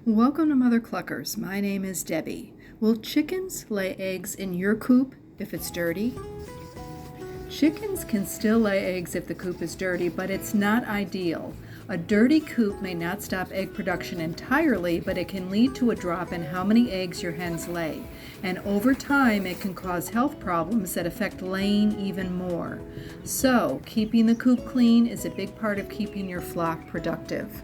Welcome to Mother Cluckers. My name is Debbie. Will chickens lay eggs in your coop if it's dirty? Chickens can still lay eggs if the coop is dirty, but it's not ideal. A dirty coop may not stop egg production entirely, but it can lead to a drop in how many eggs your hens lay. And over time, it can cause health problems that affect laying even more. So, keeping the coop clean is a big part of keeping your flock productive.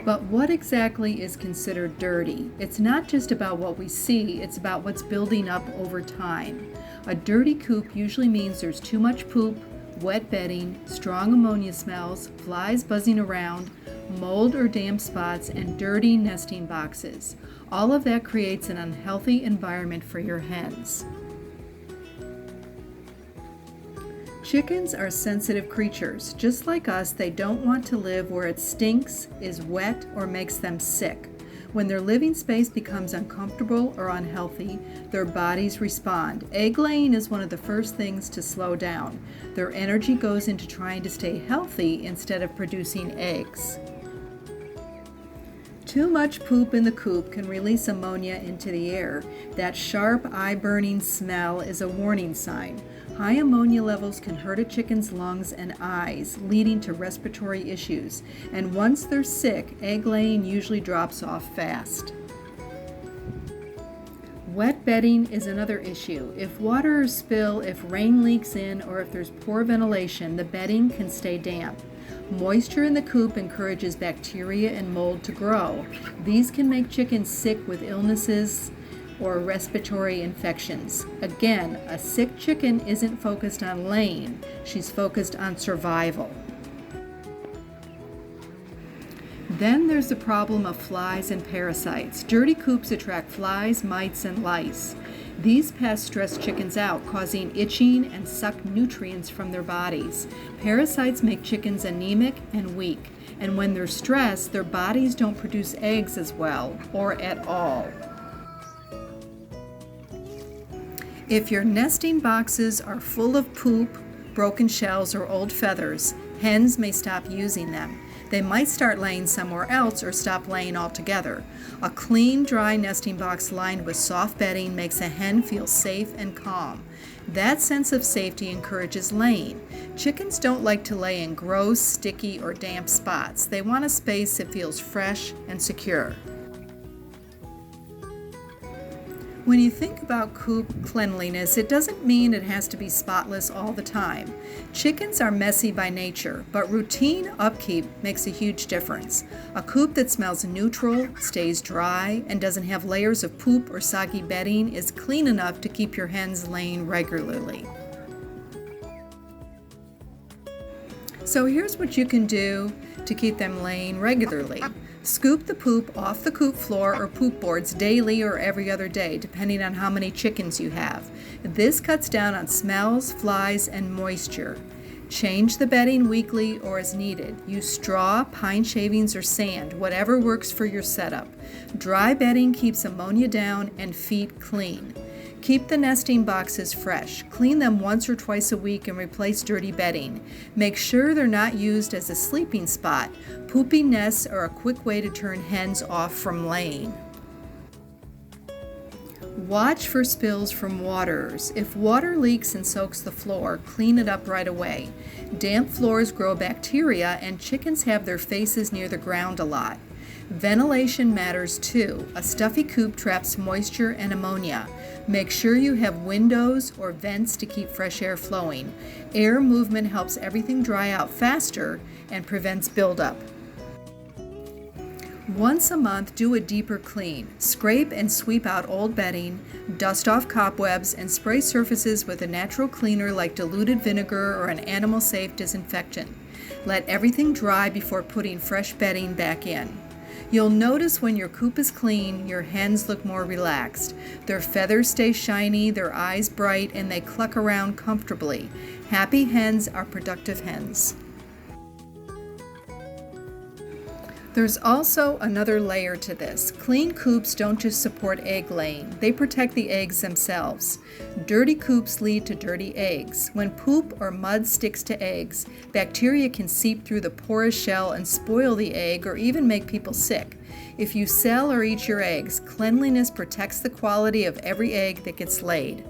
But what exactly is considered dirty? It's not just about what we see, it's about what's building up over time. A dirty coop usually means there's too much poop, wet bedding, strong ammonia smells, flies buzzing around, mold or damp spots, and dirty nesting boxes. All of that creates an unhealthy environment for your hens. Chickens are sensitive creatures. Just like us, they don't want to live where it stinks, is wet, or makes them sick. When their living space becomes uncomfortable or unhealthy, their bodies respond. Egg laying is one of the first things to slow down. Their energy goes into trying to stay healthy instead of producing eggs. Too much poop in the coop can release ammonia into the air. That sharp, eye-burning smell is a warning sign. High ammonia levels can hurt a chicken's lungs and eyes, leading to respiratory issues. And once they're sick, egg laying usually drops off fast. Wet bedding is another issue. If water or spill, if rain leaks in, or if there's poor ventilation, the bedding can stay damp. Moisture in the coop encourages bacteria and mold to grow. These can make chickens sick with illnesses or respiratory infections. Again, a sick chicken isn't focused on laying, she's focused on survival. Then there's the problem of flies and parasites. Dirty coops attract flies, mites, and lice. These pests stress chickens out, causing itching and suck nutrients from their bodies. Parasites make chickens anemic and weak, and when they're stressed, their bodies don't produce eggs as well, or at all. If your nesting boxes are full of poop, broken shells, or old feathers, hens may stop using them. They might start laying somewhere else or stop laying altogether. A clean, dry nesting box lined with soft bedding makes a hen feel safe and calm. That sense of safety encourages laying. Chickens don't like to lay in gross, sticky, or damp spots. They want a space that feels fresh and secure. When you think about coop cleanliness, it doesn't mean it has to be spotless all the time. Chickens are messy by nature, but routine upkeep makes a huge difference. A coop that smells neutral, stays dry, and doesn't have layers of poop or soggy bedding is clean enough to keep your hens laying regularly. So here's what you can do to keep them laying regularly. Scoop the poop off the coop floor or poop boards daily or every other day, depending on how many chickens you have. This cuts down on smells, flies, and moisture. Change the bedding weekly or as needed. Use straw, pine shavings, or sand, whatever works for your setup. Dry bedding keeps ammonia down and feet clean. Keep the nesting boxes fresh. Clean them once or twice a week and replace dirty bedding. Make sure they're not used as a sleeping spot. Poopy nests are a quick way to turn hens off from laying. Watch for spills from waters. If water leaks and soaks the floor, clean it up right away. Damp floors grow bacteria, and chickens have their faces near the ground a lot. Ventilation matters too. A stuffy coop traps moisture and ammonia. Make sure you have windows or vents to keep fresh air flowing. Air movement helps everything dry out faster and prevents buildup. Once a month, do a deeper clean. Scrape and sweep out old bedding, dust off cobwebs, and spray surfaces with a natural cleaner like diluted vinegar or an animal-safe disinfectant. Let everything dry before putting fresh bedding back in. You'll notice when your coop is clean, your hens look more relaxed. Their feathers stay shiny, their eyes bright, and they cluck around comfortably. Happy hens are productive hens. There's also another layer to this. Clean coops don't just support egg laying, they protect the eggs themselves. Dirty coops lead to dirty eggs. When poop or mud sticks to eggs, bacteria can seep through the porous shell and spoil the egg or even make people sick. If you sell or eat your eggs, cleanliness protects the quality of every egg that gets laid.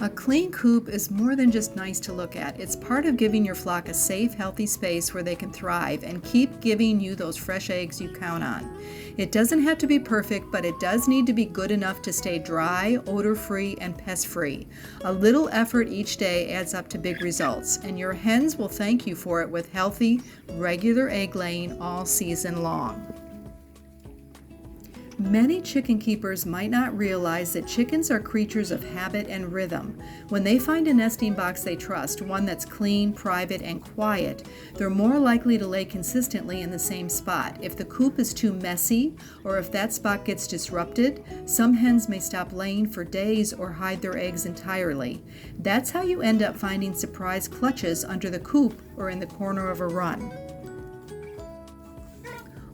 A clean coop is more than just nice to look at. It's part of giving your flock a safe, healthy space where they can thrive and keep giving you those fresh eggs you count on. It doesn't have to be perfect, but it does need to be good enough to stay dry, odor-free, and pest-free. A little effort each day adds up to big results, and your hens will thank you for it with healthy, regular egg laying all season long. Many chicken keepers might not realize that chickens are creatures of habit and rhythm. When they find a nesting box they trust, one that's clean, private, and quiet, they're more likely to lay consistently in the same spot. If the coop is too messy, or if that spot gets disrupted, some hens may stop laying for days or hide their eggs entirely. That's how you end up finding surprise clutches under the coop or in the corner of a run.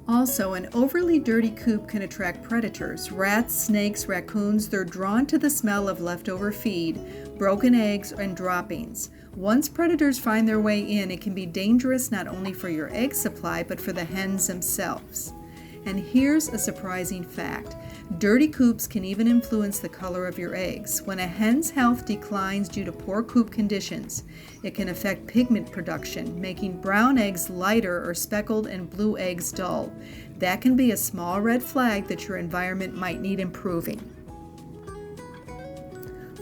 Also, an overly dirty coop can attract predators. Rats, snakes, raccoons, they're drawn to the smell of leftover feed, broken eggs, and droppings. Once predators find their way in, it can be dangerous not only for your egg supply, but for the hens themselves. And here's a surprising fact. Dirty coops can even influence the color of your eggs. When a hen's health declines due to poor coop conditions, it can affect pigment production, making brown eggs lighter or speckled and blue eggs dull. That can be a small red flag that your environment might need improving.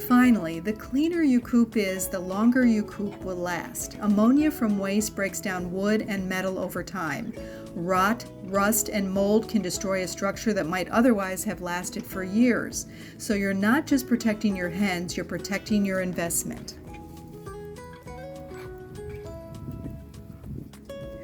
Finally, the cleaner your coop is, the longer your coop will last. Ammonia from waste breaks down wood and metal over time. Rot, rust, and mold can destroy a structure that might otherwise have lasted for years. So you're not just protecting your hens, you're protecting your investment.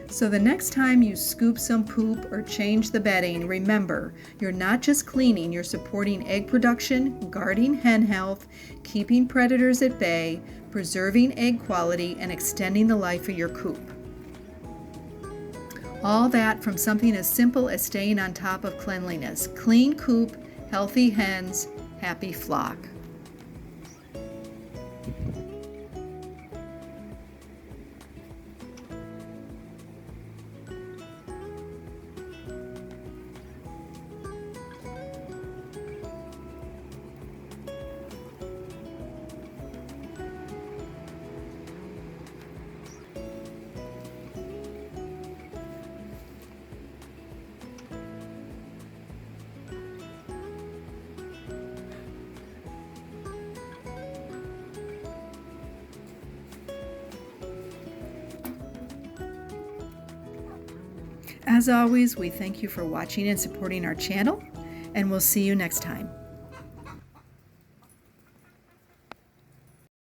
So the next time you scoop some poop or change the bedding, remember, you're not just cleaning, you're supporting egg production, guarding hen health, keeping predators at bay, preserving egg quality, and extending the life of your coop. All that from something as simple as staying on top of cleanliness. Clean coop, healthy hens, happy flock. As always, we thank you for watching and supporting our channel, and we'll see you next time.